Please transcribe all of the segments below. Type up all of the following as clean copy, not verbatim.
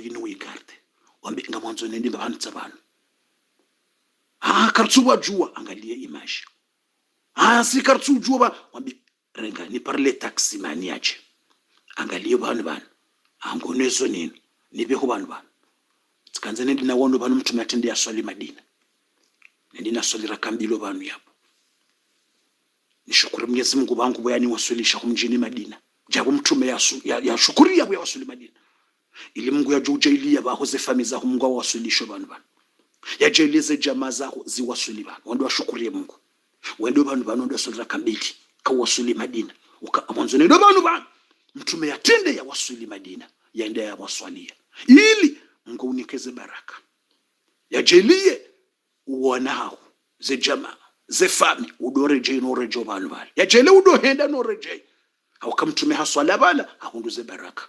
yini uyigarde wambe ngamwanzo nende abantu tsabana kartsuba jua angalie image si kartsuba ba wambe renga ni parle taxi mani yache angalie bana angonezo nini nibe ko bana tsikanze nende nawono bana mtume atende ya swali Madina nende na swali rakambilo banu yapo nishukuru Mwenyezi Mungu bangu boyani waswilisha kumjini Madina jabo mtume ya shukuri ya waswali Madina ili Mungu ya jujailia bahoze famiza Mungu waswilisho banu ya jaileze jamaa zako ziwasuli banu wando washukurie Mungu wendo banu ndo swali rakambili kawasuli Madina mwanzo nendo banu mtume yatende ya wasuli Madina yaende ya waswalia ili Mungu unikeze baraka yajelie uwanao ze jamaa ze fami udoreje no rejo banu yajele udohenda no reje au kamtume haswala bala ahunduze baraka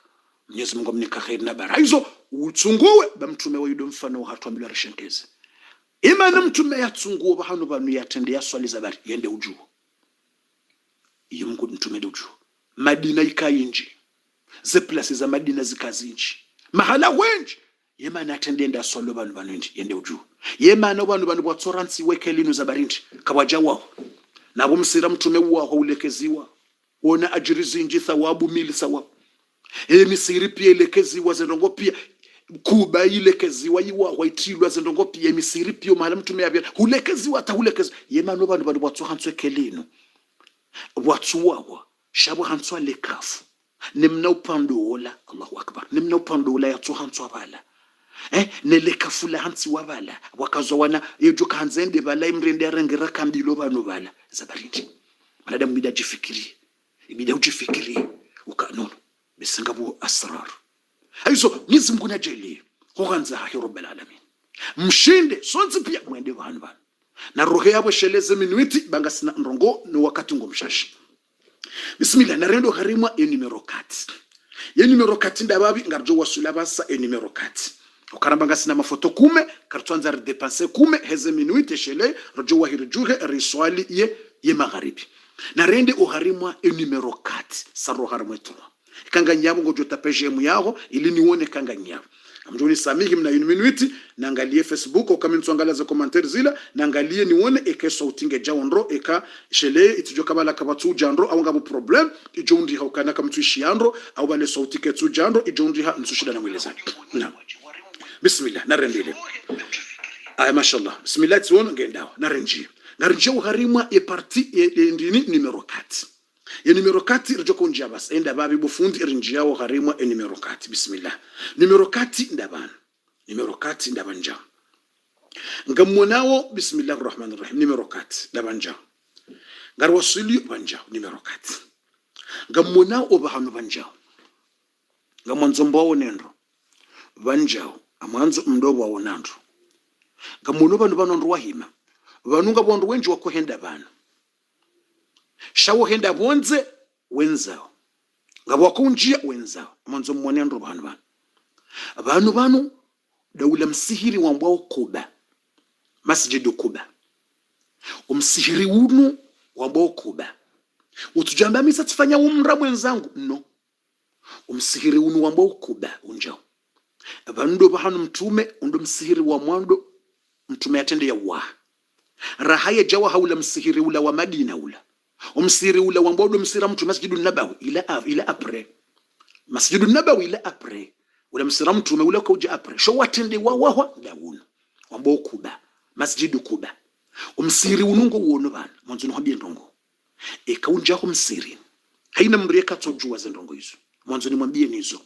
Mwenyezi Mungu amnika khair na baraka hizo utsunguwe bamtume wayido mfano hatwambila rishenteze imana mtume yatsunguwe bahanu banu yatende yaswali zabari yende ujuo iyo Mungu mtume ujuo Madina ikayinji ze place za Madina zikazinji mahala wenji yemana atendenda swalo banu ndi yende ujuo yemana banu bwatsoransi wekelinu zabarindi kawaja wao nabo msira mtume wao ulekeziwa ona ajiri zinji thawabu mili sawa emisiri pia elekeziwa zendongo pia kuba ilekeziwa yiwa waitilwa zendongo pia emisiri pia mahala mtume yabya ulekeziwa ta ulekeziwa yemana banu bwatsoransi wekelinu bwatsuwa shabo hanswa lekafu nimna upandola Allahu akbar nimna upandola ya tsohanswa bala nelekafula hansi wabala wakazwana yejo kanzende bala imrende arengera kambilo bano bala zabarindi manadamu bida jifikiri ibida ujifikiri ukanono bisingabu asrar aizo Mwenyezi Mungu najeli hoganza hahi rabbil alamin mshinde sonzi pia mwende banu na roho yabo sheleze minuiti bangasina ndongo ni wakati ngomshashi bismillah narendo harimwa numero 4 numero 4 ndababi ngarjo wasula basa numero 4 ukaramba ngasina mafoto kume kartwanza redepenser kume heze minuite shele rojo wahirjuhe riswali ye magharibi narende uharimwa numero 4 saro harimwa 3 kanga nyabo ngojo tapeje mu yaho ili nione kanga nyabo amjoni samiki mna minuite naangalie Facebook au kama mtuangala za commentaire zila naangalie nione eke sautinge jaondro eka shele itujo kabala kabatu jandro au ngabo problem ijondi haukana kama tuishi yandro au bale sautike tu jandro ijondi ha nsushida na mwelezani na bismillah narendele mashallah bismillah tuone ngendawa narenji uharimwa e parti ndini numero 4 numero 4 rjoko njabas enda babi bufundi rinjia uharimwa numero 4 bismillah numero 4 ndabana numero 4 ndabanja ngamonao bismillahir rahmanir rahim numero 4 ndabanja ngarwasili banja numero 4 ngamonao obahanu banja ngamonzo mbawo nendo banja amanzo mdobo wawonando ngamono banu wahima banunga bondo wenji wakohenda bana shawo henda bonze wenzao ngabo kunjia wenzao amanzo mwanendo banu daula msihiri wambao Kuba masjidu Kuba umsihiri unu wambao Kuba utujamba misa tufanya umra mwenzangu no umsihiri unu wambao Kuba unjao bando bahanu mtume undo msihiri wa mwando mtume atende ya wa rahaya jawa haula msihiri ula wa Madina ula umsihiri ula wa mwando msira mtu masjidu nabawi ila apre masjidu nabawi ila apre ula msira mtume ula kauja apre sho watende wa dauna wambao Kuba masjidu Kuba umsihiri unungo uono bana mwanzo nhambie ndongo ekaunja ho msiri haina mreka tojua zendongo hizo mwanzo ni mwambie nizo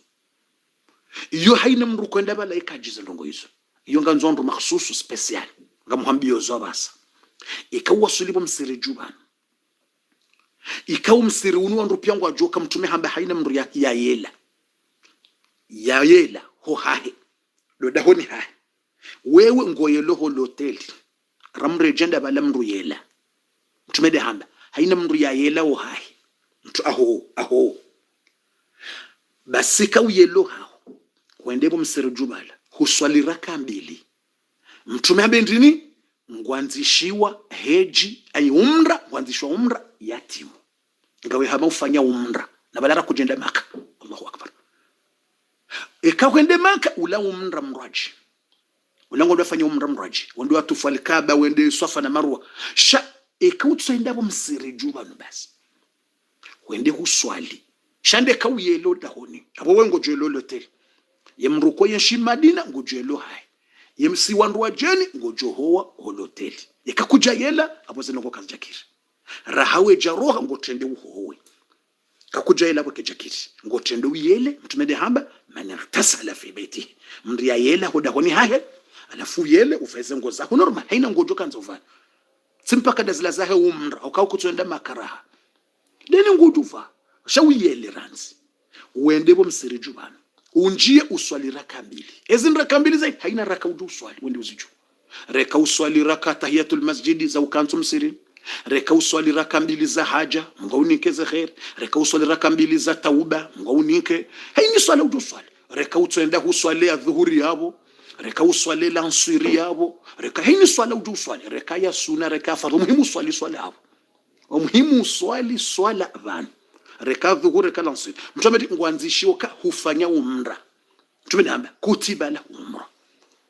iyo haina mru kwenda bala ikajiza ndongo hizo iyo nganzondo makhsusu special ngamuhambio zobasa ikawasulibo msiri jubana ikaw msiri unu ndo pyango ajoka mtume hamba haina mru ya yela ho hahe do dahoni hahe wewe ngoyelo ho hotel ramre jenda bala mru yela mtume de hamba haina mru ya yela ho hahe mtu aho basika uyelo hao kwendebo msiri jubala huswali raka mbili mtume abendini ngwanzishiwa heji ay umra ngwanzishwa umra yatimu ngawe hama ufanya umra na balara kujenda Maka Allahu akbar ikakwende Maka ula umra mraji ulango ndafanya umra mraji wando watufu al-Kaaba wende Safa na Marwa sha ikautsaenda bo msiri juba no basi wende huswali shande kauyelo dahoni abo wengo jelo lotel yemruko yeshi Madina ngojelo hai yemsi wandu wa jeni ngojohoa holoteli yakakuja yela abo zinongo kazi jakiri rahawe jaroha ngotende uhowe kakuja yela kwa jakiri ngotende uyele mtumede hamba manartasala fi baiti mriya yela hodahoni hahe alafu yele ufeze ngoza normal haina ngojo kanzova simpaka dazila zahe umra ukaukutsenda makaraha deni ngutufa shawiyele ranzi wende bo msiri jubana unjie uswali raka mbili ezin raka mbili zai haina raka udu uswali wende uziju reka uswali raka tahiyatul masjidi za ukantu msiri reka uswali raka mbili za haja ngaunike za khair reka uswali raka mbili za tauba ngaunike haini swala udu uswali reka utsenda uswali adhuhuri yabo reka uswali lansiri yabo reka haini swala udu uswali reka ya sunna reka fardhu muhimu swali swala yabo muhimu swali swala van reka dhuhuri reka lansiri mtumedi ngwanzishoka hufanya umra mtumedi amba kutiba la umra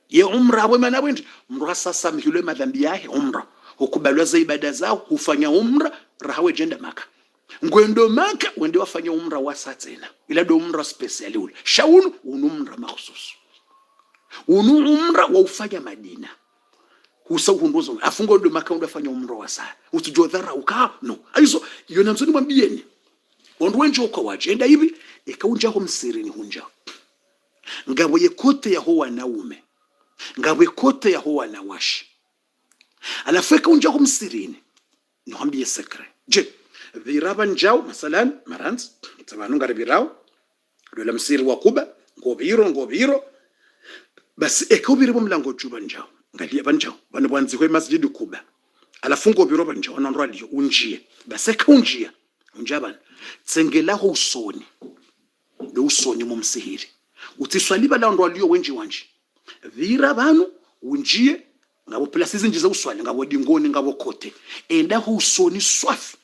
ye umra abo maana wendi umra sasa mhilo madhambi yake umra hukubalwa za ibada zao hufanya umra rahawe jenda Maka ngwendo Maka wende wafanya umra wasatena ila do umra special ule shaunu umra makhsus umra wa ufanya Madina husa hundozo afungo do Maka undafanya umra wasa utujodhara uka no aizo yona mzoni mwambieni ondu wenje uko wajenda hivi ikaunja ho msirini hunja ngabo yekote ya ho wanaume ngabo yekote ya ho wanawashi alafeka unja ho msirini niambie sekre je viraba njao masalan marans tabanu ngaribirao dola msiri wa Kuba ngobiro basi ekobiri bomlango juba njao ngalia banjao bana bwanzi kwe masjid Kuba alafungo biro banjao nandwa liyo unjie basi kaunjia unjabana tsengelaho usoni do usoni mu msihiri utiswaliba la ndo aliyo wenji wanje vira banu unjie ngabo place zinjiza uswali ngabo dingoni ngabo kote enda ho usoni swafi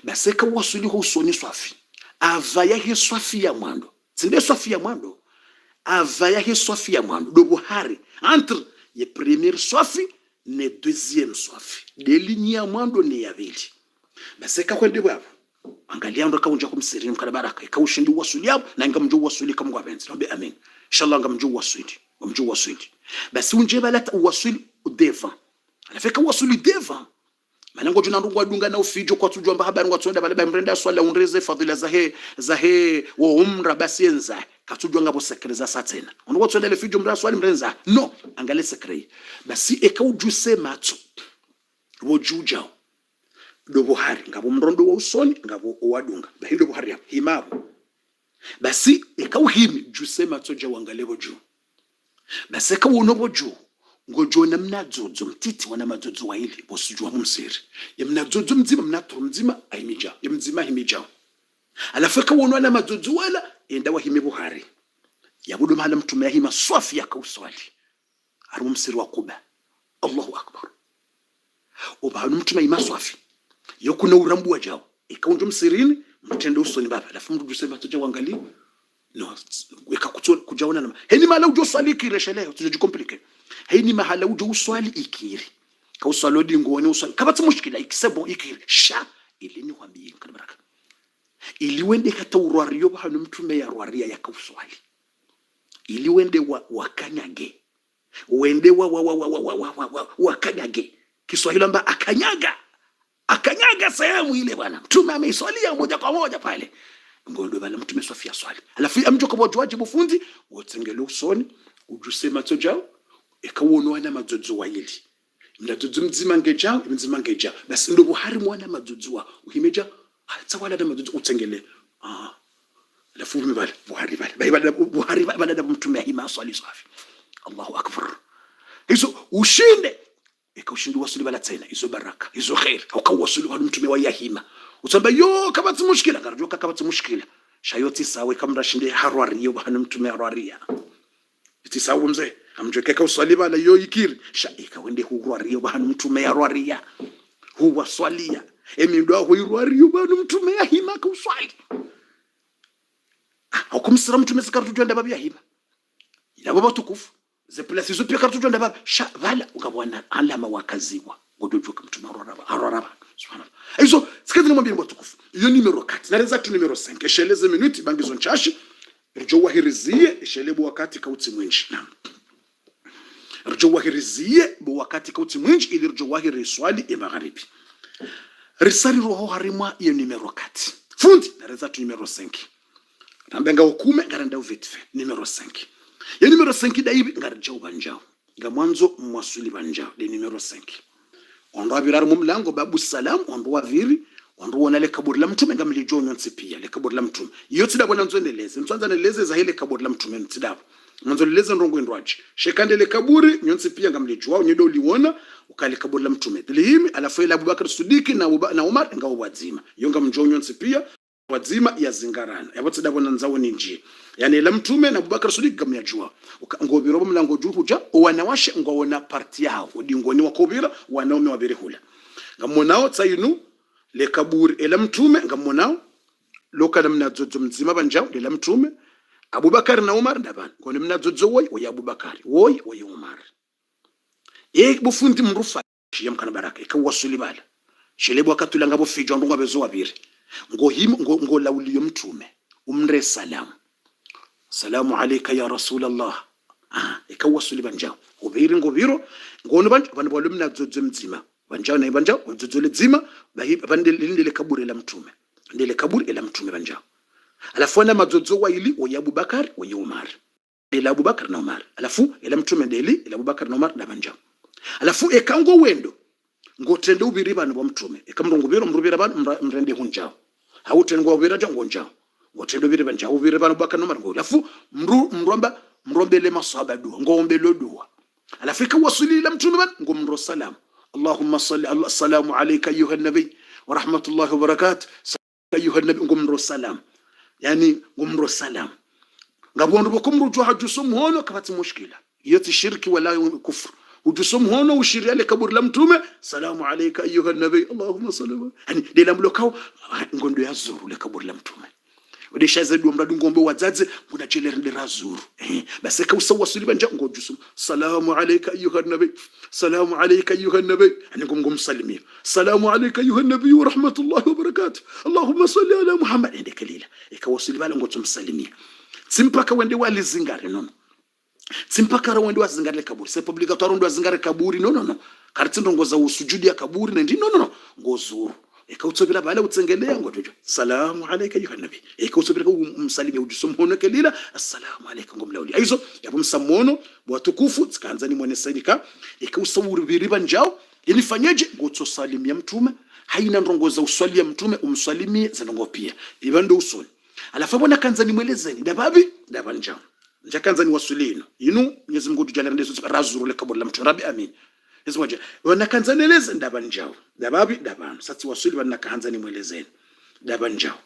baseka wasuli ho usoni swafi avaya he swafi ya mwando tsinde swafi ya mwando avaya he swafi ya mwando do buhari entre ye premier swafi ne deuxième swafi de ligne ya mwando ne ya vili baseka kwende babo angalia ndo kaunja kumsirini mkana baraka ikaushindi wasuli yabo na ngamjo wasuli kamwa benzi nabe amen inshallah ngamjo wasuli basi unje balata wasuli deva alafika wasuli deva manango juna ndungwa dunga na ufijo kwa tujomba habari ngwatsonda bale mrenda swala unreze fadhila zahe wa umra basi enza katujwa ngabo sekreza satena ongo tsonda le fijo mra swali mrenza no angale sekre basi ekaujuse matso wojujao do buhari ngabo mrondo wa usoni ngabo owadunga bahindo buhari hapo himabo basi ekauhimi juse matsoja wangalebo juu basi ekawunobo juu ngojo namna dzodzo mtiti wana madzodzo wa hili bosujwa mumsiri yemna dzodzo mzima mnatro mzima aimija yemzima himija alafu ekawuno na madzodzo wala enda wa himi buhari yabudu mahala mtume hima swafi yakauswali aru msiri wa Kuba Allahu akbar ubahanu mtume hima swafi yokuna urambu wa jao ikaunjo msirini mtende usoni baba alafu mtu tusema tuje wangalie no weka kujaona na heni mala ujo swali kireshele tujikomplike heni mahala ujo uswali ikiri ka uswali ndingone uswali kabatsi mushkila ikisebo ikiri sha ili ni kwambie kana baraka ili wende kata urwariyo bahanu mtume ya rwaria ya kauswali ili wende wakanyage wende wakanyage Kiswahili amba akanyaga sehemu ile bwana mtume ameiswalia moja kwa moja pale ngondo bala mtume swafia swali alafu amjo kwa wajibu bufundi wotsengele usoni ujuse matsojao ekawonwa na madzodzo wa hili mnadzodzo mzima ngeja basi ndo buhari mwana madzodzo wa uhimeja tsawala na madzodzo utsengele alafu mbale buhari bala mtume hima swali swafi Allahu akbar hizo ushinde ikaushindi wasuli bala tena hizo baraka hizo khair ukawasuli wa mtume wa yahima utamba yo kama tumushkila garjoka kama tumushkila shayoti sawe kamra shinde harwariyo bana mtume harwaria itisawu mzee amjekeka uswali bala yo ikiri shaika wende hurwariyo bana mtume harwaria huwa swalia emindo hurwariyo bana mtume yahima ka uswali akumsira mtume sikartu jwanda babu ya hima ila baba tukufu ze place zo pia kartu jwanda babu vala ukabwana alama wakaziwa ngodojoka mtume aroraba subhanallah hizo sikazi nimwambie baba tukufu iyo numero 4 na result numero 5 esheleze minute bangizo nchashi rjo wahirizie eshelebo wakati kauti mwinji rjo wahirizie bo wakati kauti mwinji ili rjo wahiri swali e magharibi risali roho harimwa iyo numero 4 fundi na result numero 5 Rambenga ukume ngaranda uvitfe numero 5. Ya numero 5 daibi ngarjao banjao. Nga mwanzo mwasuli banjao de numero 5. Ondo abiraru mumlango babu salam ondo waviri ondo wona le kaburi la mtume ngamlijo nyonsi pia le kaburi la mtume. Yoti da bwana nzondeleze. Mtwanza neleze za ile kaburi la mtume ntidabo. Nzondeleze ndongo ndwaji. Shekande le kaburi nyonsi pia ngamlijo nyedo uliwona ukale kaburi la mtume. Dilihimi alafu ila Abubakar Sidiki na Umar ngawo wazima. Yonga mjo nyonsi pia wazima ya zingarana yabote dabona nzawo ninji yani la mtume na Abubakar Siddiq gamyajua ngobiro mlango juu huja wanawashe ngwaona parti yao udingoni wakobira wanaume wabiri hula ngamonao tsainu le kaburi ela mtume ngamonao lokala mnazodzo mzima banjao le la mtume Abubakar na Umar ndaban ngone mnazodzo woy Abubakar woy Umar bufundi mrufa yamkana baraka ikawasuli bala shilebo akatulanga bo fijo ndonga bezo wabiri ngo lawuliyo mtume umre salamu alayka ya rasulallah ikawasuli banjao ubiri ngobiro ngono bantu balumna zodzo mzima banjao na banjao zodzo lezima bandele kaburi la mtume ndele kaburi la mtume banjao alafu na mazodzo wa ili wa Abubakar wa Umar ila Abubakar na Umar alafu ila mtume ndele ila Abubakar na Umar na banjao alafu ekango wendo ngotende ubiri bana bwa mtume ekamrongo biro mrubira bana mrende hunjao hautengwa ubira jango njao ngotende ubiri bana ubiri bana Abubakar na Umar ngo alafu mrombele masahaba dua ngombelo dua alafu ikawasuli la mtume bana ngomro salam Allahumma salli assalamu alayka ayuha nabi wa rahmatullahi wa barakatuh ayuha nabi ngomro salam yani ngomro salam ngabondo bokumru jo hajusum hono kapati mushkila yoti shirki wala kufr وجسم هنا وشير على كبر لم تومه سلام عليك أيها النبي اللهم صل وسلم يعني دي لم لكاو نقول يا زور لكبر لم تومه ودي شاذ دوم ردون قوم بوزاز ونجيل رندرا زور بس كاو سوى سليبان جا نقول جسم سلام عليك أيها النبي سلام عليك أيها النبي يعني قوم سلمي سلام عليك أيها النبي ورحمة الله وبركاته اللهم صل على محمد يعني كليلة كاو سليبان نقول سلمي سيمباكا وندي والي زنجار نون Simpakara wende wazingare kaburi c'est obligatoire ndo wazingare kaburi no karitindo ngoza usujudi ya kaburi na ndi no ngozuru ekautsobira bala utsengelea ngojojo salamu alayka ayuha nabi ekautsobira umsalimia ujusum hono kelila assalamu alayka ngomlauli aizo yapo msamono bwatukufu tsikanza ni mwene saidika ekausawuri biriba njao ilifanyeje ngotso salimia mtume haina ndongoza uswalia mtume umsalimie zanongo pia ibando usoni alafu bona kanza ni mwelezeni dababi dabanjao njakanza ni wasulino inu Mwenyezi Mungu tujalie ndezo razuru le kaburi la mtume rabbi amin hizo moja wanakanza neleze ndaba njao dababi dabano sati wasuli wanakanza ni mwelezeni daba njao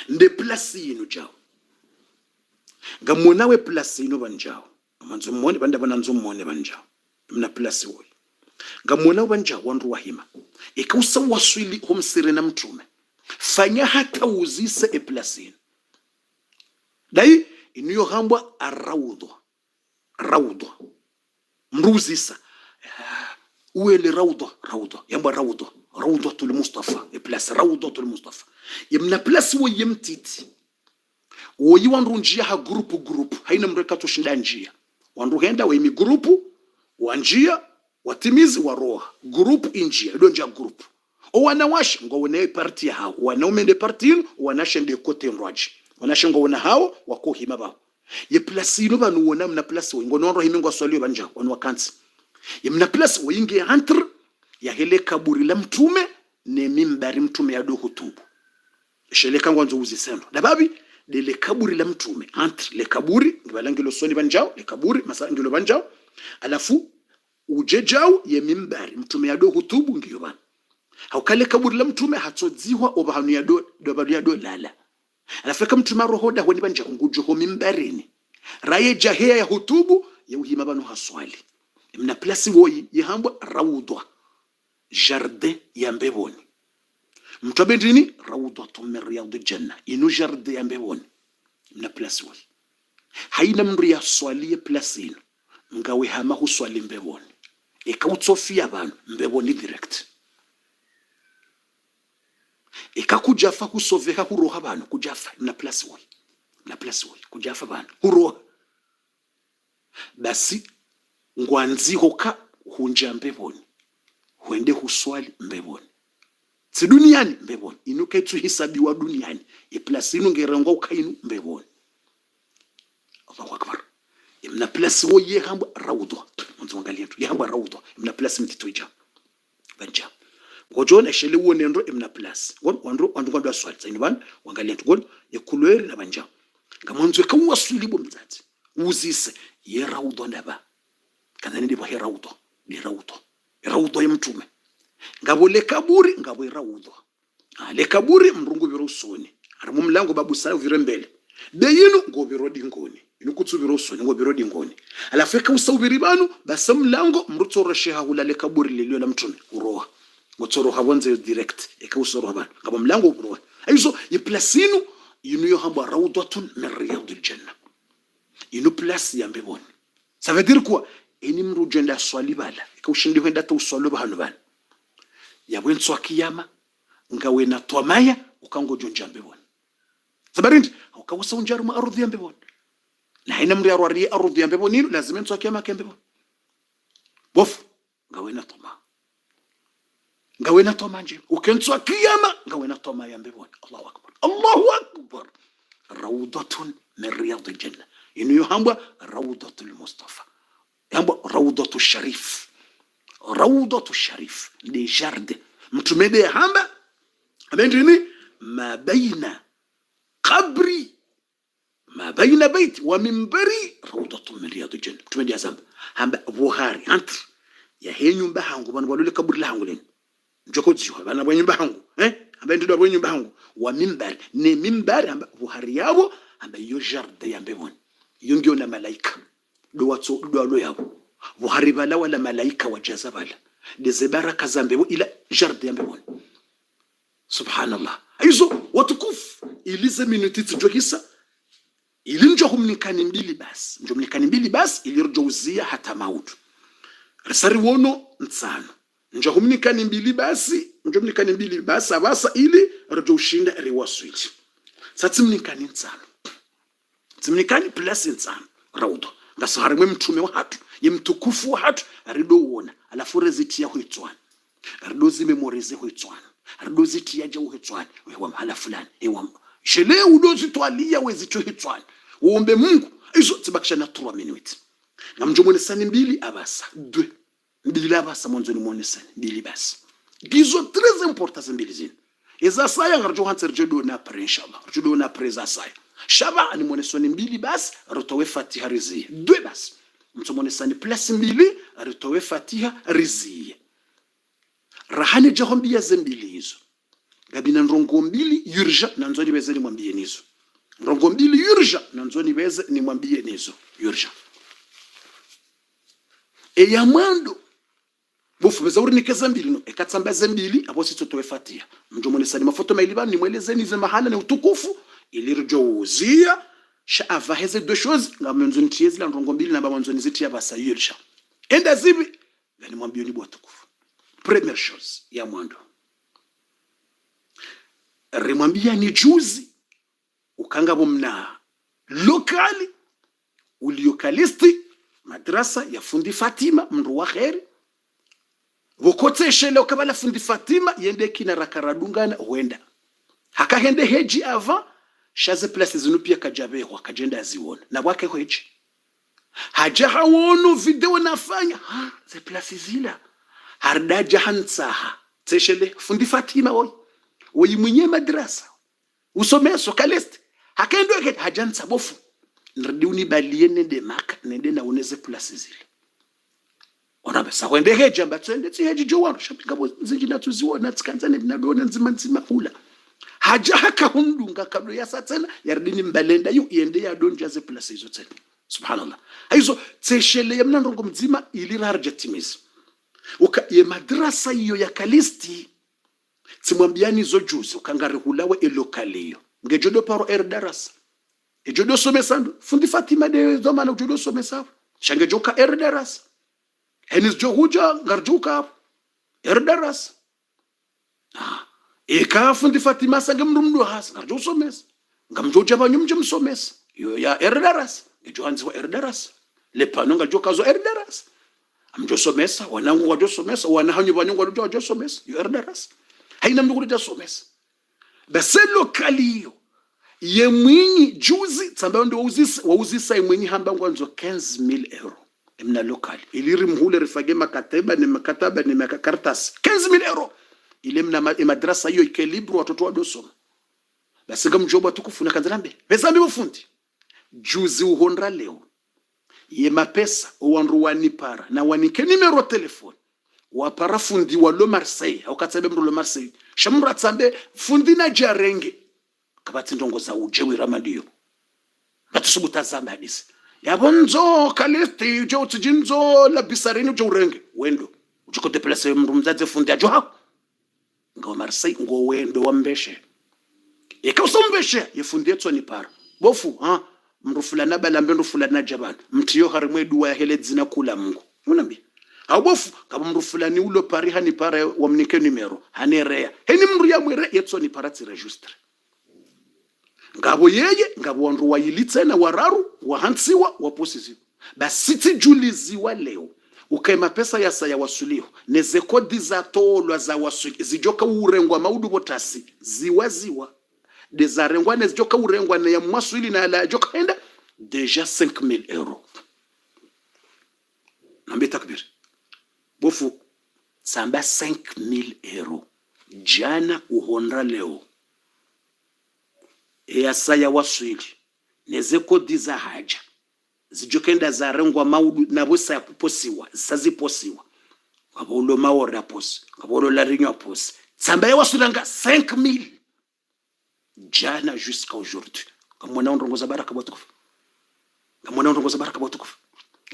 nde place yinu jao ngamona we place yinu banjao manzo mmone banda bananzo mmone banjao mna place wo ngamona banjao wandu wahima ikausa wasuli homsire na mtume fanya hata uzise place yinu dai iniyo hambwa raudwa mruzisa uwele raudwa yamba raudwa tul Mustafa place raudwa tul Mustafa yemna place wo yemtiti wo yiwandu njia ha group haina mrekato shinda njia wandu henda we mi group wanjia watimizi wa roha group injia ndo njia group o wanawasha ngo wone party hao wanaumende party wanashende kote nraji wanashengo wana hao wako hima ba ye place ino banu wona mna place wo ngono ro himingo swaliyo banja wanu wakansi ye mna place wo inge entre ya hele kaburi la mtume ne mimbari mtume ya do hutubu shele kangwa nzo uzisendo dababi de le kaburi la mtume entre le kaburi ngibalangelo soni banjao le kaburi masangelo banjao alafu ujejao ye mimbari mtume ya do hutubu ngiyo bana haukale kaburi la mtume hatsodziwa obahanu ya do lala alafika mtume rohoda honi banja ngujo mimbarini raye jahia ya hutubu ya uhima banu haswali mna place woyi yihambwa raudwa jardin ya mbeboni mtu abendini raudwa min riyadil janna inu jardin ya mbeboni mna place wali haina mri ya swali place ino ngawe hama huswali mbeboni ikautofia abantu mbeboni direct ikakujafa kusoveka kuroha abantu kujafa mna place wali kujafa abantu kuroha basi ngwanzi hoka hunja mbeboni huende huswali mbeboni si duniani mbeboni inuke tu hisabiwa duniani place ino ngerengo ukainu mbeboni Allahu akbar imna place wo yehamba rawdo mwangalia tu yehamba rawdo imna place mtitoija banja ngojona shele wone ndo imna place wandro ndo swali tsini ban wangalia tu gon yekulweri na banja ngamanzwe kan wasuli bo mzati uzise ye rawdo ndaba kana ndi bo he rawdo ni rawdo yemtume ngabo le kaburi ngabo rawdo le kaburi mrungu biro usoni ari mu mlango babusa uvire mbele deyino ngo biro dingoni inukutsubira usoni ngo biro dingoni alafeka usawubiri banu basa mlango mrutoroshe hahula le kaburi lelio la mtume uroha ngotsoro habonze direct ekawusoro abantu ngabo mlango uroha ayizo yiplasinu inu hamba rawdatun min riyadil janna inu place ya mbeboni ça veut dire quoi eni mrujenda swali bala ekawushindi hwenda to usolo bahanu bana yabwenswa kiyama ngawe na twamaya ukangojo njambe bona sabarindi ukawusa unjaru ma ardhi yambe bona na haina mri arwari ardhi yambe bona lazima nswa kiyama kembe bona bof ngawe na twama nje ukenswa kiyama ngawe na twama yambe bona Allahu akbar rawdatun min riyadil janna inu yohamba rawdatul mustafa yamba rawdatul sharif de jardin mtumede hamba abendini ma baina baiti wa minbari rawdatun min riyadil janna mtumede azamba hamba buhari entre ya henyumba hangu bana balule kaburi la hangu len njoko dziwa bana bwenyumba hangu abendido bwenyumba hangu wa minbari hamba buhari yabo hamba yo jardin yambe bon yongyo na malaika do alo yabo buhari bala wala malaika wajaza bala deze baraka zambe ila jardin yambe bon subhanallah aizo watukuf ilize minuti tjokisa ilinjo mnikani mbili bas ilirjouzia hata mautu risari wono ntsano njo mnikani mbili basi abasa ili rjoushinda riwaswiti satsimnikani ntsano tsimnikani plus ntsano rawdo ngasahari mwe mtume wa hatu yemtukufu wa hatu arido uona alafu reziti ya huitswana arido zimemorize huitswana arido ziti ya jau huitswana wewa mahala fulani ewa shele udozi tualia wezicho huitswana uombe Mungu izo tibakisha na 3 minutes ngamjo mwonesani mbili abasa 2 mbili abasa mwanzo ni mwonesani mbili basi gizo très important mbili zini eza saya ngarjo hanser jedo na pre inshallah jedo na preza saya shaba ni mwonesani mbili basi rotowe fatiha riziye 2 basi mtu mwonesani plus mbili rotowe fatiha riziye rahani jahombi ya zembili hizo gabina nrongo mbili yurja na nzoni beze ni mwambie nizo nrongo mbili yurja na nzoni beze ni mwambie nizo yurja ya mwando bofu beza uri nikeza mbili no ekatsamba zembili abo sitotowe fatiha mtu mwonesani mafoto mailibani mwelezeni ze mahala ni utukufu ilirjouzia shaava heze 2 choses ngamenzo ntiezi la nrongo mbili na bamanzo niziti ya basa yurja enda zibi yani mwambie ni bwatukufu première chose ya mwando rimwambia ni juzi ukangabo mna lokali uliokalisti madrasa ya fundi Fatima mndu wa khairi wokote shele ukabala fundi Fatima yende kina rakaradungana huenda hakahende heji ava shaze place zinupia kajabeho kajenda ziwona na wake heji haja hawono video nafanya ze place zila hardaja hansaha teshele fundi Fatima woyi mwenye madrasa usomeso kalesti hakendo yake hajansa bofu nrdiuni balie nende maka nende na uneze place zile ona besa wende heja mbatsende tsi heji jowano shapika bo zinjina tuziona tsikanzane binadona nzima hula haja haka hundunga kablo ya satsena yardini mbalenda yu yende ya donja ze place hizo tsena subhanallah aizo tshele yamna ndongo mzima ili harjatimiza uka ye madrasa hiyo ya kalisti simwambiani zo juzi ukangari hulawe elokaliyo ngejodo paro darasa ejodo somesa fundi Fatima de zamana ejodo somesa shange joka erderas henis johuja ngarjuka erderas eka fundi Fatima sange mndu has ngarjo somesa ngamjoja banyumje msomesa yo ya erderas ejohanzi wa erderas le panonga joka zo erderas amjo somesa wanangu wajo somesa wanahanyu banyungu wajo somesa yo erderas haina mndu kuja somesa baselo kaliyo ye mwinyi juzi tsamba ndo wauzisa ye mwinyi hamba ngwanzo 15,000 euro emna lokali iliri mhule rifage makataba ni makakartas 15,000 euro ile mna madrasa hiyo ikelibru watoto wadosoma basi ngamjoba tukufuna kanzalambe bezambi bufundi juzi uhondra leo ye mapesa owanru wanipara na wanike numero telefone wapara fundi wa lo Marseille au katsabe mro lo Marseille shamura tsambe fundi na jarenge kabati ndongo za ujewi ramadio batusubuta zamba hadisi yabonzo kalesti jo tujinzo la bisarini jo urenge wendo ujuko deplacer mru mzaze fundi ajo ha ngo Marseille ngo wendo wambeshe ekasombeshe yefundi etso ni para bofu ha mru fulana balambe ndo fulana jabana mtiyo harimwe duwa ya hele dzina kula Mungu unambi abofu kama mru fulani ulo pari hani para wamnike numero hanerea heni mru ya mwere etso ni para ti registre ngabo yeye ngabo wandu wayilitse na wararu wahansiwa waposiziwa basiti juliziwa leo ukaima pesa ya saya wasuliho neze kodi za tolwa za wasuli zijoka urengwa maudu botasi ziwaziwa dezarengwa nezijoka urengwa na ya mwasuli na la joka enda deja 5,000 euro nambe takbir bofu samba 5,000 euro jana uhondra leo saya waswili neze kodi za haja zijokenda za rengwa maudu na bosa ya posiwa saziposiwa ngabolo maora posi ngabolo la rinywa posi samba ya wasulanga 5,000 jana jusqu'à aujourd'hui ngamona ndongoza baraka botukufu ngamona ndongoza baraka botukufu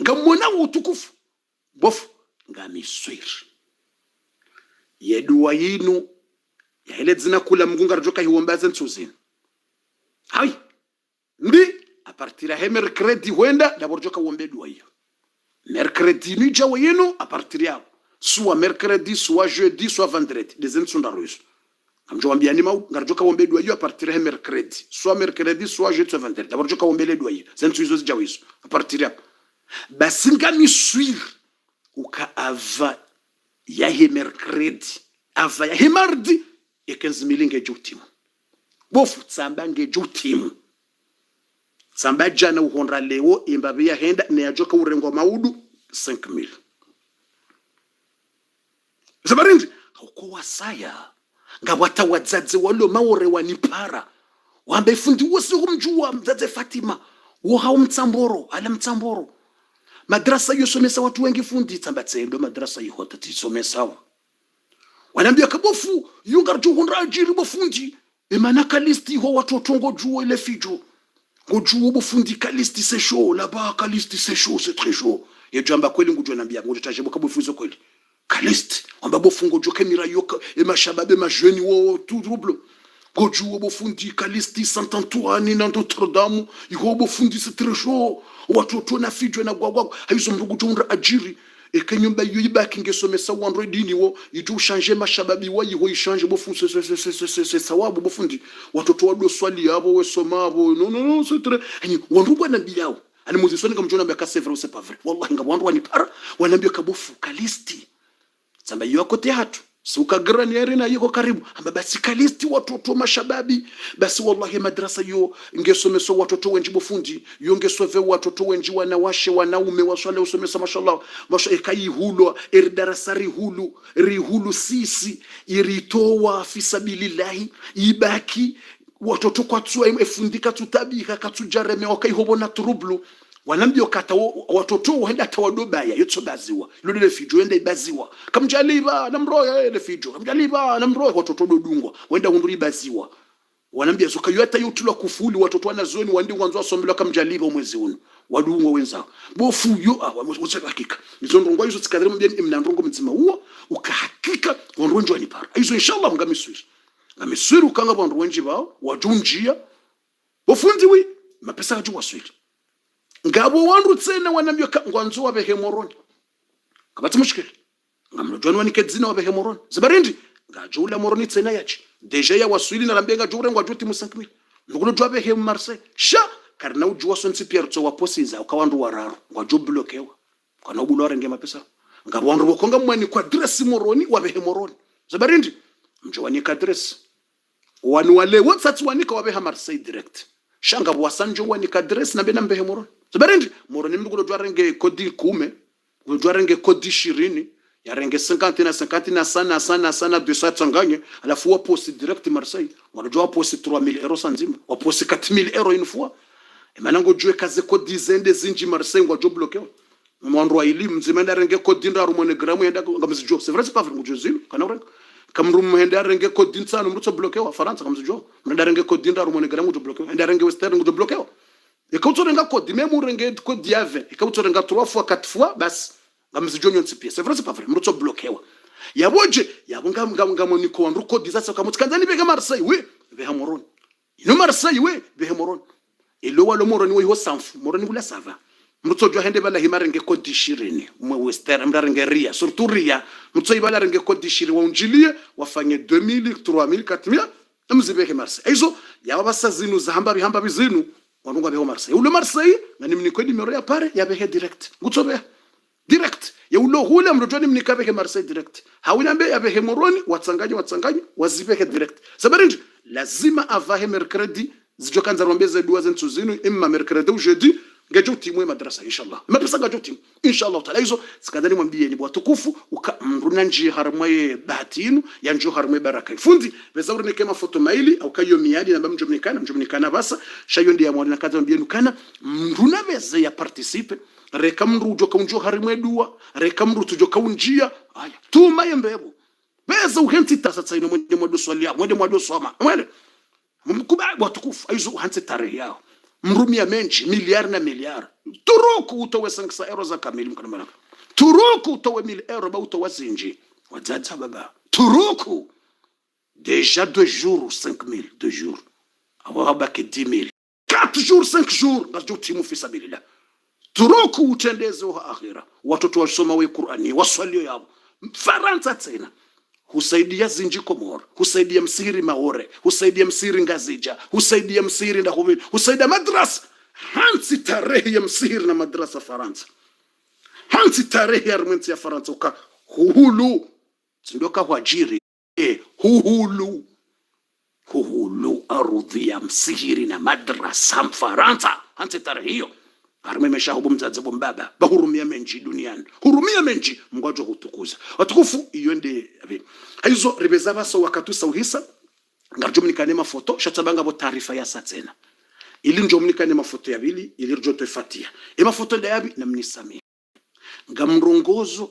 ngamona utukufu bofu ngamiswiri yeduwa yinu ya ile dzina kula mgunga rjoka hiwombaze ntsuzini hai ndi a partir ya mercredi wenda d'abord joka wombedwa hiyo mercredi ni jawo yenu a partir ya soit mercredi soit jeudi soit vendredi des ensunda ruso amjo wambia ni mau ngarjoka wombedwa hiyo a partir ya mercredi soit mercredi soit jeudi soit vendredi d'abord joka wombeledwa hiyo zentu hizo zijawo hizo a partir ya basinga mi suivre uka ava ya he mercredi ava ya he mardi e 15,000 ngejutimu bofu tsamba ngejutimu tsamba jana uhondra leo imbabe ya henda ne yajoka urengwa maudu 5,000 zabarinzi uko wasaya ngabata wadzadze walo maore wanipara wambe fundi wose kumjua mzaze Fatima wo hao mtsamboro ala mtsamboro madrasa yosomesa watu wengi fundi tsamba tsendo madrasa yihota tisomesa wanambia kabofu yungarjo hondra ajiri bofundi emana kalisti ho watoto ngojuo ile fijo ngojuo bofundi kalisti c'est chaud là-bas kalisti c'est chaud c'est très chaud ye jamba kweli ngujwa nambia ngojo tajebo kabofuzo kweli kalisti amba bofungo jo kemira yoka e mashababe ma jeune wo tout double ngojuo bofundi kalisti Saint-Antoine na Notre-Dame yo bofundi c'est très chaud watoto na fijo na gwagwa hayizo mrugu jondra ajiri ekenyumba yibaki ngesomesa wandro dini wo yitu changer mashababi wa yiho change bofu c'est sawabu bofundi watoto wado swali yabo wesoma abo non c'est très ani wandro bwana biao ani muzisoni kamjona mbaka c'est vrai ou c'est pas vrai wallahi ngabwandro ni para wanambia kabofu kalisti samba yoko hatu suka grani yarina yiko karibu amba basi kalisti watoto mashababi basi wallahi madrasa yo ngesomeso watoto wenji bofundi yo ngesove watoto wenji wanawashe wanaume waswale usomesa mashallah masha ekai hulo erdarasari hulu rihulu sisi iritowa fisabilillahi ibaki watoto kwa tsua efundika tutabika katujareme wakaihobo trublu wanambio kata watoto wenda tawadobaya yotsobaziwa lole fijo enda ibaziwa kamjaliba namroya ile fijo kamjaliba namroya watoto dodungwa wenda hunduri ibaziwa wanambia zokayota yotulwa kufuli watoto wana zoni wandi wanzo asombelwa kamjaliba mwezi uno wadungwa wenza bofu yo hakika izo ndongwa izo tsikadere mbeni mnandongo mzima huo ukahakika wandonjwa ni para izo inshallah ngamiswiri ukanga bandu wenji bao wajunjia bofundi wi mapesa aju waswili ngabo wandu tsena wanambia ngwanzo wabehe moroni kabati mushkili ngamlojwana wanike dzina wabehe moroni zibarindi ngajula moroni tsena yachi deja ya waswili na lambenga jure ngwajuti musankmil ngulo jwabe he Marseille sha karna ujwa sonsi pierto wa posiza ukawandu wararo ngwaju blokewa kana ubulo renge mapesa ngabo wandu bokonga mwani kwa dress moroni wabehe moroni zibarindi mjwani ka dress wani wale watsatsi wanika wabeha Marseille direct shanga bwasanjo wanika dress na bena mbehe moroni zibarindi moroni mngulo jwa renge kodi 10 ngulo jwa renge kodi 20 ya renge 50 na sana 200 tsanganye alafu wa poste direct Marseille wanajua poste 3000 euros sanzima wa poste 4000 euros une fois et maintenant ngo jwe kaze ko dizende zinji Marseille ngo jo bloquer mwandwa ili mzima nda renge ko dinda harmonogramme yenda ngamzijo c'est vrai c'est pas vrai ngo zilo kana renge kamrum henda renge ko dinsano mutso bloquer wa France ngamzijo nda renge ko dinda harmonogramme ngo bloquer nda renge western ngo bloquer et quand on renga ko di même renge ko diave et quand on renga 3 fois 4 fois bas ngamzijo nyonsi pia c'est vrai c'est pas vrai mutso bloquer wa yaboje yabonga ngamoniko wandu ko dizasa kamutkanzani bega Marseille oui beha moroni ino Marseille oui beha moroni ilo walo moroni wo sanfu moroni kula sava mutso jo hende bala himarenge ko dishirini mwe western mdarenge ria surtout ria mutso ibala renge ko dishiri wa unjilie wafanye 2000 3000 4000 mzibehe Marseille hizo yabasa zinu zahamba bihamba bizinu wanunga beho Marseille ulo Marseille ngani mniko nimero ya pare yabehe direct mutso beha direct ya ulo hule mrojoni mnikabehe Marseille direct hawina mbe yabehe moroni watsanganye wazibehe direct sabarindi lazima avahe mercredi zijokanza rombeze dua zentu zinu imma mercredi ou jeudi ngajo timwe madrasa inshallah mapesa ngajo tim inshallah taala hizo sikadani mwambie ni bwatukufu ukamruna nji harmwe bahatinu ya njo harmwe baraka ifundi bezauri nekema foto maili au kayo miadi na mjomnikana basa shayo ndi ya mwana kaza mwambie nukana mruna beze ya participe reka mru joka unjo harmwe dua reka mru tujoka unjia aya tuma yembebo beza uhenti tasa tsaino mwende mwado swalia mwende mwado soma mwende mkuba bwatukufu hizo hanse tarehe yao mrumia menji miliari na miliari turuku utowe 500 euros za kamili mkanamana turuku utowe 1000 euros ba utowe zinji wadzadza baba turuku déjà 2 jours 5000 2 jours awaba ke 10000 4 jours 5 jours ngajo timu fisabilillah turuku utendezo wa akhira watoto wasoma we Qur'ani waswalio yao Faransa tena husaidia zinji Komoro husaidia msiri Maore husaidia msiri Ngazija husaidia msiri Ndahubiri husaidia madrasa hansi tarehe ya msiri na madrasa Faransa hansi tarehe ya armenti ya Faransa uka huhulu sindoka wajiri huhulu arudhi ya msiri na madrasa Faransa hansi tarehe hiyo arme meshahubu mzazi bombaba bahurumia menji duniani hurumia menji mngwajo hutukuza watukufu iyo ndi hizo ribeza baso wakatusa uhisa ngarjumnikane mafoto shatabanga bo taarifa ya satena ili njomnikane mafoto ya bili ili rjoto fatia mafoto ndayabi namnisami ngamrongozo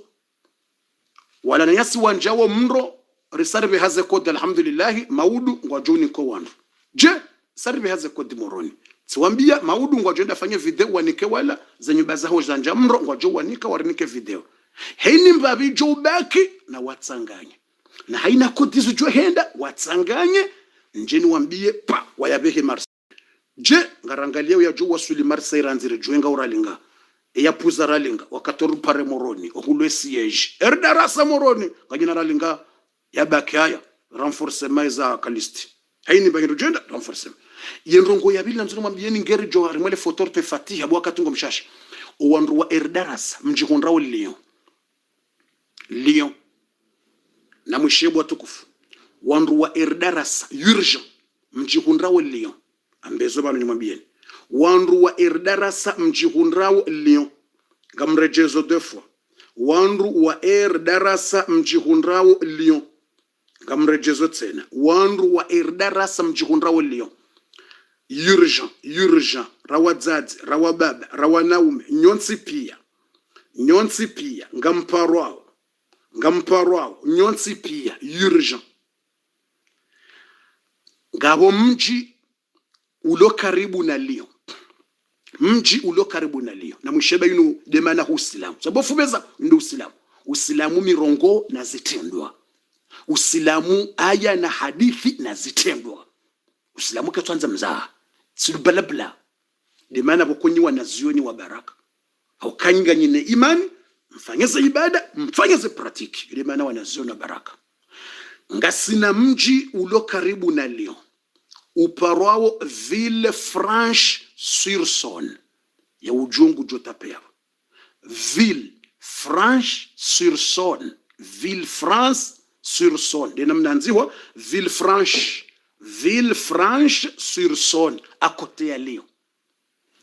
wala nayasi wanjawo mro risarbe haze kod alhamdulillah maudu ngwajoni ko wandu je sarbe haze kod moroni siwambia maudu ngwajenda fanye video wanike wala zenye bazaho zanja mro ngwajo wanika warinike video heini mbabi jo baki na watsanganye na haina kodi zujo henda watsanganye njeni wambie pa wayabehe Marseille je ngarangalia ya jo wasuli Marseille ranzire juenga uralinga ya puza ralinga wakatoru pare moroni ohulwe siege erdarasa moroni ngajina ralinga ya baki haya renforcement za kalisti haini mbabi jenda renforcement yenrongo ya bila nzuri mwambieni ngeri jo harimwele fotor te fatiha bwa katungo mshashi uwandu wa erdaras mjihondrao Lyon na mwishebu watukufu wandu wa erdaras urgent mjihondrao Lyon ambezo bano nimwambieni wandu wa erdaras mjihondrao Lyon gamrejezo 2 fois wandu wa erdaras mjihondrao Lyon gamrejezo tena wandu wa erdaras mjihondrao Lyon urgent rawadzadzi rawababa rawanaume nyonsi pia ngamparwao nyonsi pia urgent ngabo mji ulo karibu na Lyon na msheba yinu demana huislamu sababu fubeza ndio uislamu mirongo na zitendwa uislamu aya na hadithi na zitendwa uislamu katwanza mzaa silubalabla maana bokonyi wanazioni wa baraka au kanyga nyine imani mfanyeze ibada mfanyeze praktiki ile maana wanazioni wa baraka. Ngasina mji ulo karibu na Lyon uparwao Villefranche-sur-Saône ya ujungu jotapea Villefranche-sur-Saône Villefranche-sur-Saône dena mnanziwa Villefranche-sur-Saône akote ya Lyon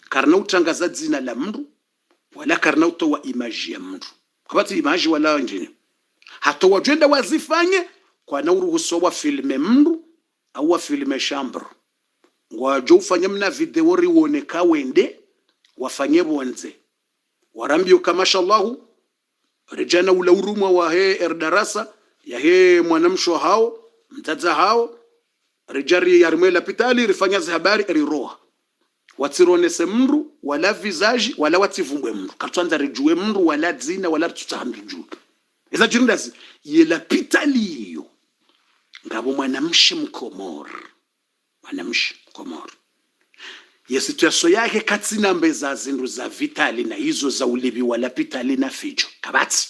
karna utangaza dzina la mndu wala karna utowa imaji ya mndu kabati imaji wala njini hato wajenda wazifanye kwa na uruhuso wa filme mndu au wa filme chambre wajo ufanye mna video riwoneka wende wafanye bonze warambio kama shallahu rijana ula urumwa wa he erdarasa ya he mwanamsho hao mtaza hao rijari yarmela pitali rifanya habari riroha watironese mndu wala visaji wala wativumbwe mndu katwanza rijue mndu wala dzina wala tutahamrijue eza jirindazi yela pitaliyo ngabo mwanamshi mkomor ya situation yake katsina mbeza zindu za vitali na hizo za ulibi wala pitali na fijo kabati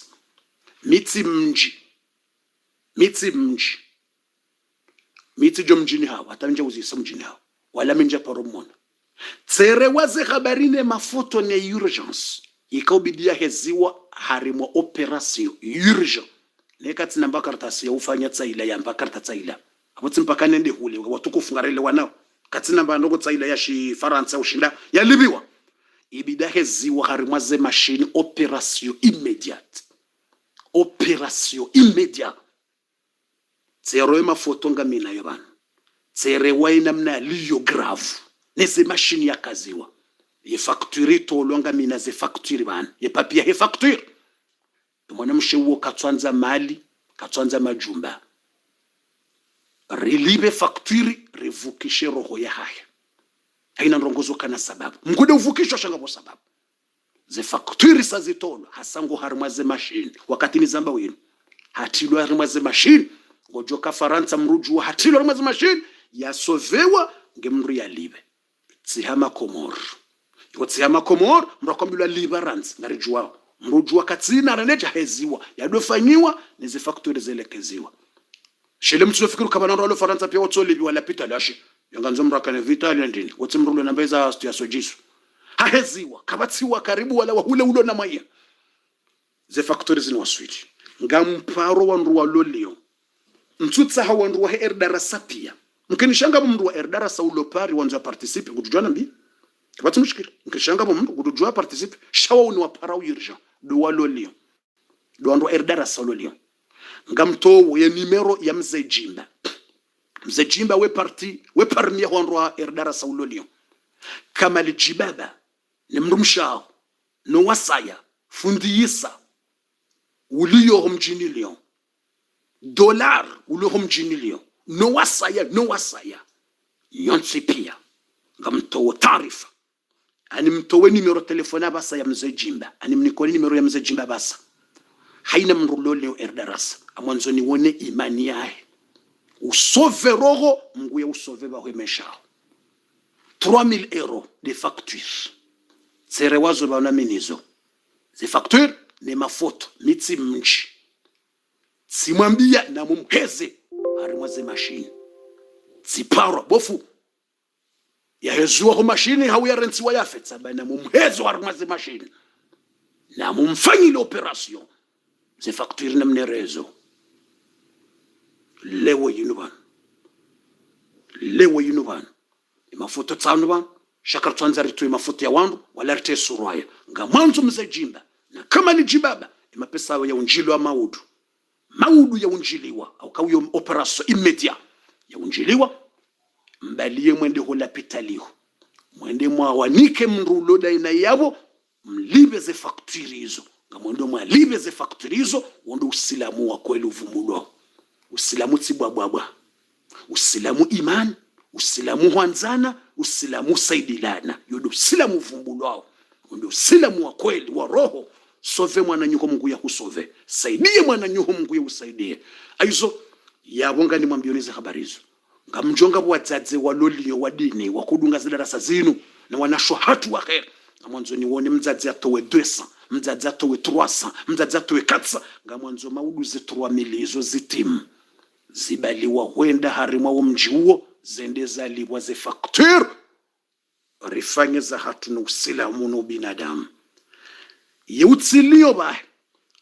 miti jo mjini hao hata nje uzisa mjini hao wala menja paromona tsere waze habarine mafoto ne urgence ikaubidia heziwa harimo operation urgent nekati namba kartasi ya ufanya tsaila ya mba kartatsaila abotsi mpaka nende hule watukufu ngarele wanao kati namba ndoko tsaila ya shi Faransa ushinda ya libiwa ibida heziwa harimo ze machine operation immédiate tsere mafoto ngamina yobana tsere waina mna liyo grave nese machine ya kaziwa ye facture to longa mina ze facture bana ye papier he facture mwana mshewo katwanza mali katwanza majumba relibe facture revukishe roho ya haya haina ndongozo kana sababu mkude uvukishwa shangabo sababu ze facture sazitolo hasango harima ze machine wakati ni zamba wenu hatilo harima ze machine ngojoka Faransa mruju hatilo harima ze machine ya sovewa ngemru ya libe tsihama komor yotsihama komor mrakombila liberance ngarijwa mrujua katsina raneja heziwa yadofanyiwa neze factory zelekeziwa shele mtu zofikiru kama nando alo Faransa pia wotsolibi wala pita lashi yanganzo mrakane vitali ndini wotsi mrulo nambeza ya sojisu haheziwa kabatsiwa karibu wala wahule ulo na maya ze factory zino switch ngamparo wandu wa lolio mtutsa hawandu wa erdarasa pia mkinishanga mndu wa erdarasa ulo pari wanzo participe kujwana mbi kabati mushkira mkinishanga mndu kujwa participe shawa uni wa para urgent do walolio do ando erdarasa lolio ngamto ye numero ya mzejimba we parmi ya wandu wa erdarasa ulolio kama lijibaba ni mrumshao no wasaya fundiyisa ulio mjini Lyon dollar ulio mjini Lyon no wasaya yonsi pia ngamto taarifa ani mtowe numero telefona basa ya mzejimba ani mnikoni numero ya mzejimba basa haina mrulole erdarasa amwanzo ni wone imani yae usove roho mguye usove bahwemeshao 3000 € de facture sere wazo bana minizo ze facture ni mafoto mitsi mnji simwambia na mumkeze harimwaze machine siparo bofu ya hezuwa ho machine hau ya rensiwa ya fetsa bana mumhezo harimwaze machine na mumfanyi l'opération ze facture na mnerezo lewo yinuban mafoto tsanu ban shakar twanza ritu mafoto ya wandu wala rite surwaya ngamanzo mzejimba na kama ni jibaba mapesa ya unjilo maudu ya unjiliwa au kauyo operation immédiat ya unjiliwa mbaliye mwende hola pitaliho mwende mwawanike mrulo daina yabo mlibe ze facture hizo ngamwendo mwalibe ze facture hizo wondo usilamu wa kweli uvumulo usilamu tibwabwabwa usilamu iman usilamu hwanzana usilamu saidilana yodo usilamu vumbulwao wondo usilamu wa kweli wa roho sove mwana nyuho Mungu ya kusove saidie mwana nyuho Mungu ya usaidie aizo yabonga ni mwambionize habari hizo ngamjonga bwadzadze walolio wadini wakudunga zidarasa zinu na wanasho hatu wa khair mwanzo ni wone mzazi atowe 200 mzazi atowe 300 mzazi atowe 400 ngamwanzo maudu ze 3000 hizo zitimu zibaliwa huenda harimwa wa mji huo zende zaliwa ze faktur rifanye za hatu na usilamu na binadamu yeutsilio ba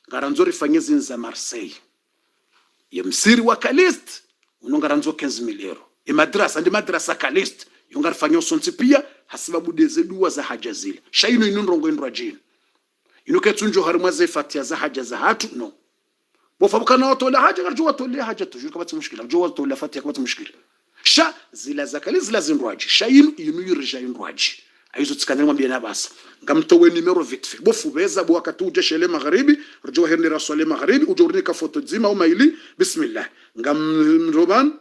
garanzo rifanye zinza Marseille ye msiri wa Caliste unongaranzo 15,000 euro madrasa ndi madrasa Caliste yongarifanya sonti pia hasibabu deze duwa za haja zile shaino inundrongo indwa jini inoketsunjo harimwa ze fatia za haja za hatu no bofabukana watola haja garjo watola haja tujur kabati mushkila jo watola fatia kabati mushkila sha zila zakali zila zindwaji shaino inu yirja indwaji aizo tsikana mwambia na basa ngamtowe numero vite bofu beza bo wakati uje shele magharibi rjo herne rasole magharibi ujurni ka foto zima au maili bismillah ngamroban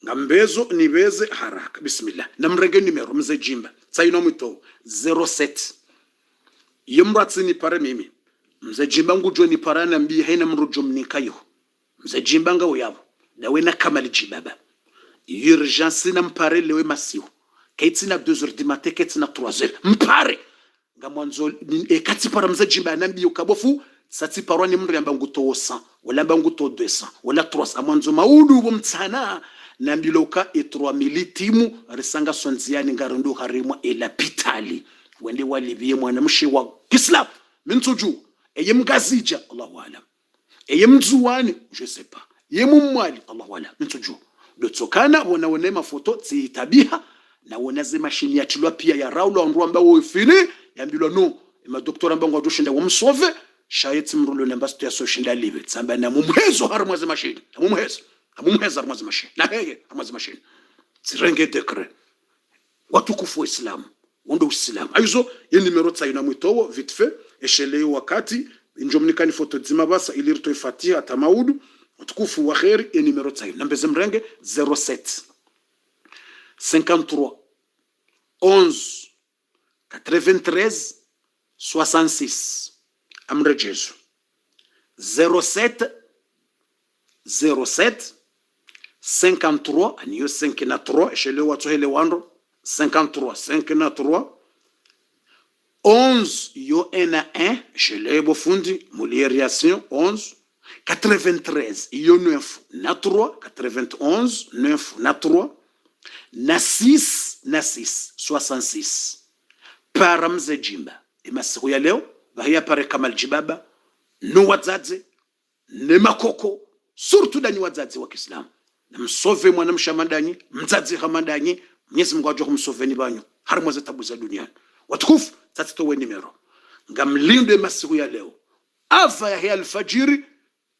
ngambezo nibeze haraka bismillah namrenge numero mze jimba sayino mwito 07 yemratsi ni pare mimi mze jimba ngujo ni parana mbi haina mrujo mnikayo mze jimba nga uyabo nawe na kamali jibaba urgence na mpare lewe masiwo kaitsina 2h du matin kaitsina 3h mpare ngamwanzo ekati para mze jimba na mbi ukabofu sati paroni mri amba nguto 100 wala amba nguto 200 wala 300 amwanzo maudu bomtsana nambiloka 3000 timu risanga sonziani ngarundo harimwa elapitali wende walivie mwana mshi wa Islam mintuju eyemgazija Allahu alam eyemzuwani je sais pas yemumwali Allahu alam mintuju dotsokana wona mafoto tsitabiha na wona ze mashini yatilwa pia ya raulo onru ambao fini yambilwa no ma doktora ambao ngojoshinda wamsove shayeti mrulo namba sto ya soshinda live tsamba na mumhezo harimwa ze mashini mumheza harmazi mashini na heye harmazi mashini zirenge dekre watukufu wa Islam wondo Islam aizo ye numero tsayina mwitowo vite fait eshele wakati injomnikani foto dzima basa ilirto ifatiha tamaudu watukufu wa khair ye numero tsayina nambeze mrenge 07 53 11 93 66 amrejezo 07 53 aniyo 5 na 3 eshele watu hele wando 53 5 na 3 11 yo ena 1 eshele bofundi mulieriation 11 93 yo 9 na 3 91 9 na 3 na 6 66 para mze jimba imasiku ya leo bahia pare kamal jibaba no wadzadze ne makoko surtout dani wadzadze wa Kiislamu na msove mwana mshamandanyi mdzadze khamandanyi Mwenyezi Mungu ajoku msoveni banyo harimo za tabu za duniani watukufu tatito we numero ngamlinde masiku ya leo ava ya alfajiri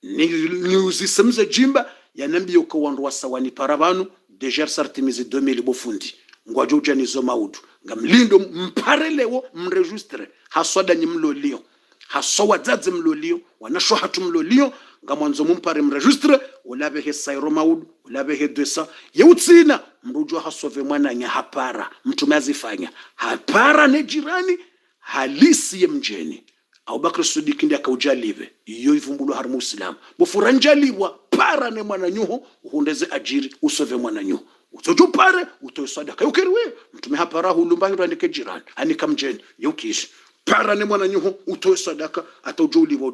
ni uzisemze jimba ya nambi ukawandu wasawani parabanu dejer sartimizi 2000 bofundi ngwajo ujanizo maudu ngamlindo mparelewo mregistre haswada nyi mlolio hasowa dzadze mlolio wanasho hatu mlolio ngamwanzo mumpare mregistre ulabe he sairo maudu ulabe he 200 yeutsina mrujo hasove mwana nya hapara mtu mazifanya hapara ne jirani halisi ye mjeni Abubakar Siddiq ndi akaujalive iyo ivumbulo harmu Islam bofuranjaliwa para ne mwana nyuho uhundeze ajiri usove mwana nyuho utojo pare utoyo sadaka yokeriwe mtume hapara hulumba hirandike jirani anika mjeni yokishi para ne mwana nyuho utoyo sadaka ataujuliwa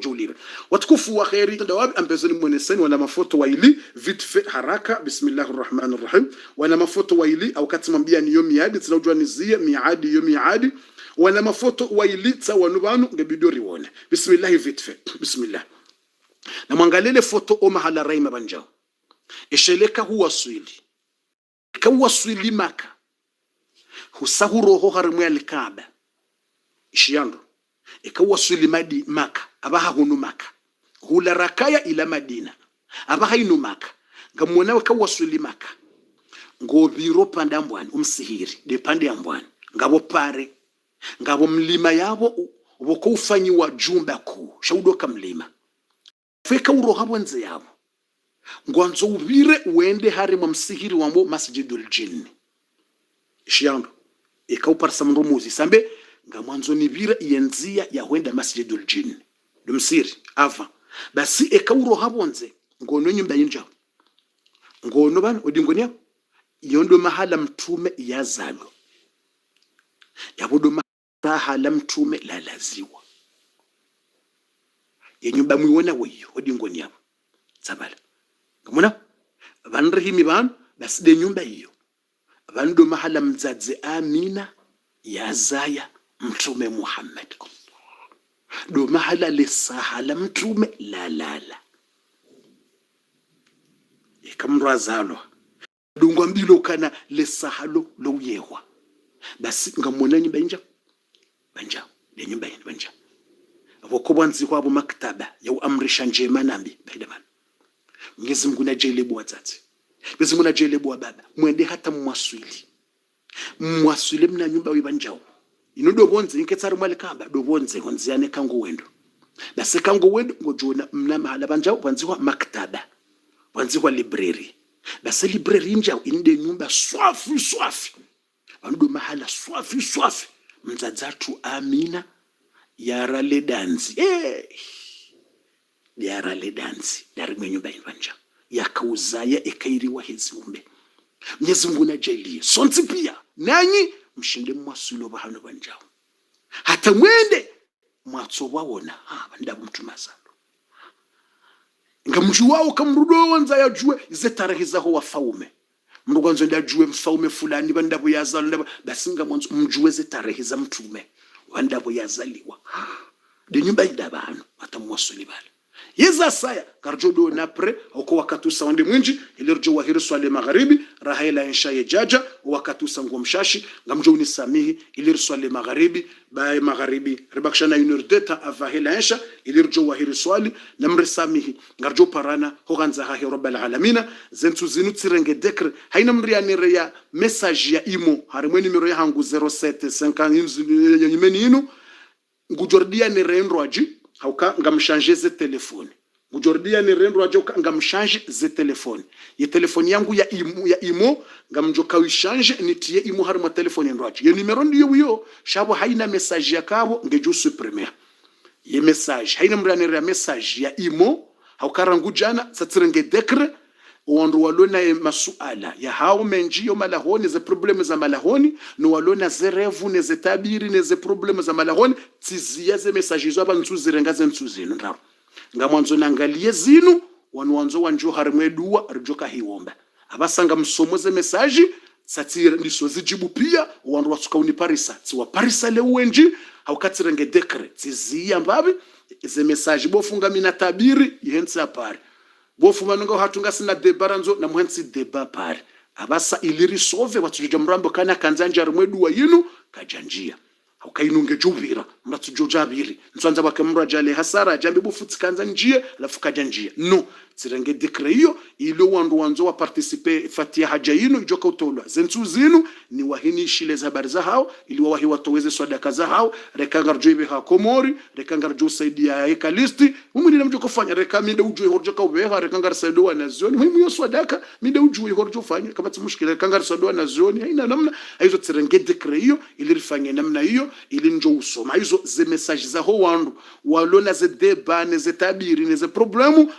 watukufu wa khairi dawabi ambezeni mweneseni wana mafoto waili vite fait haraka bismillahir rahmanir rahim wana mafoto waili au katimambia niyo miadi tunajua nizia miadi yo miadi wana mafoto waili tawanubanu ngebidori wone bismillah vite fait bismillah na mwangalele foto o mahala raima banjao esheleka huwa swili maka husahuro ho harmu ya Kaaba ishiyando ikawa swili madi maka abaha hunu maka hula rakaya ila Madina abaha inu maka ngamwona wakawa swili maka ngobiro panda mbwani umsihiri de pande ambwani ngabo pare ngabo mlima yabo uboko ufanyiwa jumba ku shaudoka mlima feka uroha bonze yabo ngwanzo ubire uende hari msihiri wambo Masjidul Jinn ishiyando ikauparsa mrumuzi sambe ngamwanzo nibira yenzia ya wenda Masjidul Jinn dumsiri ava basi ekauro habonze ngono nyumba yinja ngono bana odingonia yondo mahala mtume yazalo yabodo masaha la mtume la laziwa yenyumba muiona weyo odingoni yabo tsabala ngamona vanrihimi vanu baside nyumba hiyo vandu mahala mdzadze Amina yazaya mtume Muhammad do mahala lisahala mtume la ikamrazalo dungwa mbilo kana lisahalo lo yewa basi ngamona nyumba banja le nyumba banja abokobwanzi kwabo maktaba ya amrisha njema nambi baida bana Mwenyezi Mungu na jelebu wazazi Mwenyezi Mungu na jelebu wa baba mwende hata mwaswili mna nyumba wibanjao inodo bonze inketsari mwale kamba do bonze konziane kango wendo basi kango wendo ngojona mna mahala banjao wanziwa maktaba wanziwa library basi library njao inde nyumba swafi wandu mahala swafi mzadzatu Amina yarale danzi yarale danzi dari nyumba ibanja yakauzaya ekairiwa hezumbe Mwenyezi Mungu na jalie sonti pia nanyi mshinde mwasulo bahano banjao hata mwende mwatso wawona banda mtu mazalo ngamju wao kamrudo wanza yajue ize tarehe zaho wafaume mrugonzo ndajue mfaume fulani bandabo yazalo basinga mwanzo mjue ze tarehe za mtume wandabo yazaliwa de nyumba idabano hata mwasuli bale yeza saya karjodo napre oko wakatusa wande mwinji ilirjo wahiru swale magharibi rahela insha yejaja wakatusa ngomshashi ngamjo unisamihi ilirjo swale magharibi bae magharibi ribakshana unurdeta avahela insha ilirjo wahiru swali namrisamihi ngarjo parana hoganza hahi rabbal alamin zentu zinu tirenge dekre haina mriani ya message ya imo harimwe numero ya hangu 0750 yimeni inu ngujordia ni rendroaji hauka ngamshanje ze telefoni mujordia ni rendo aje ngamshanje ze telefoni ye telefoni yangu ya imo ngamjoka wishanje nitie imo harima telefoni ndo aje ye numero ndiyo wiyo shabo haina message yakabo ngeju supprimer ye message haina mranere ya message ya imo haukarangu jana satirenge dekre wandu walona masuala ya hao menjio malahoni ze probleme za malahoni no walona ze revu ne ze tabiri ne ze probleme za malahoni tizia ze message zo abantuzirenga ze ntuzino ndaro ngamwanzo nangalie zinu wanwanzo wanjo harimwedua rijoka hiwomba abasanga msomo ze message satira ndiso zijibu pia wandu watsuka uniparisa tsiwa parisa le wenji haukatirenge dekre tizia mbabi ze message bofunga mina tabiri yensi apari bofuma ngo hatunga sina debaranzo na muhensi deba pare abasa iliri sove watujoja mrambo kana kanzanja rimwedu wa yinu kajanjia ukainunge jubira mratujoja biri nswanza bakemura jale hasara jambi bufutsi kanza njie alafu kajanjia no tsirenge dekre hiyo ilo wandu wanzo wa participe fatia haja yinu ijoka utolwa zentu zinu ni wahini shile za habari za hao ili wahi watoweze sadaka za hao rekanga rjoibe ha komori rekanga rjo saidia ekalisti mumuni na mjoko fanya reka mide ujue horjoka ubeha rekanga saidoa na zioni muhimu yo sadaka mide ujue horjo fanya kama tumushkile rekanga saidoa na zioni haina namna hizo tsirenge dekre hiyo ili rifanye namna hiyo ili njo usoma hizo ze message za ho wandu walona ze deba ne ze tabiri ne ze problemu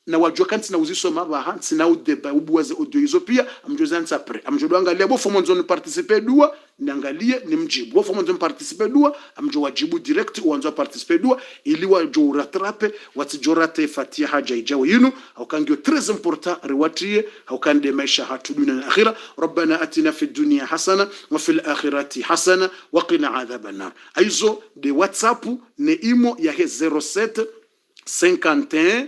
na wajua kanti na uzisoma bahansi na udeba ubuwaze audio hizo pia amjozanza apre amjodo angalia bofo mwanzo ni participer dua niangalie ni mjibu bofo mwanzo ni participer dua amjo wajibu direct uanzo participer dua ili wajo ratrape watijorate fatia haja ijawo yinu au kangio très important riwatie au kande maisha hatu dunia na akhira rabbana atina fi dunya hasana wa fil akhirati hasana wa qina adhaban nar aizo de whatsapp ne imo ya 07 51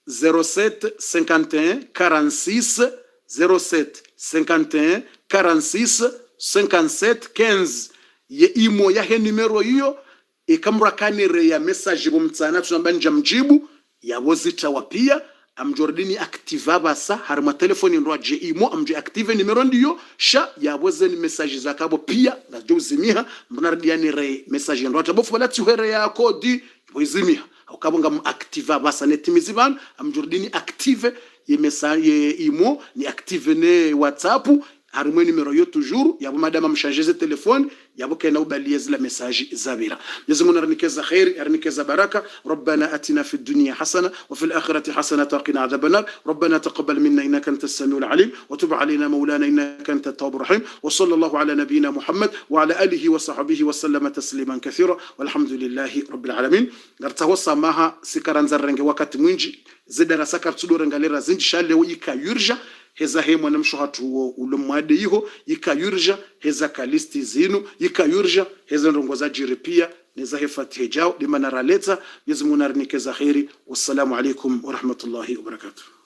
07 51 46 07 51 46 57 15 ye imo ya he numero hiyo ikamra kanire ya message bumtsana tunambanja mjibu ya wozita wapia amjordini active basa harima telefoni ndo aje imo amje active numero ndiyo sha ya woze ni message zakabo pia na jozimiha mnardiani re message ndo atabofu bala tuhere ya kodi wozimiha ukabonga active basa netimiziban amjordini active ye message ye imo ni active ne whatsapp harimwe numero yo toujours yabo madama mshanjeze telefone yabo kena ubalie zile message zabira. Mwenyezi Mungu arnikeza khair arnikeza baraka. Rabbana atina fid dunya hasana wa fil akhirati hasana wa qina adhaban nar. Rabbana taqabbal minna innaka antas samiul alim wa tub alayna maulana innaka antat tawwabur rahim. Wa sallallahu ala nabiyyina Muhammad wa ala alihi wa sahbihi wa sallama tasliman kathira walhamdulillahi rabbil alamin. Ngartawassa maha sikaranza renge wakati mwinji zidarasa kartudore ngalera zinji shale yikayurja heza he mwana mshohatu ulumwade iho yikayurja heza kalisti zinu yikayurja heza ndongoza jiripia neza he fatihe jao limana raleta Mwenyezi Mungu arnikeza khairi. Wassalamu alaikum wa rahmatullahi wa barakatuh.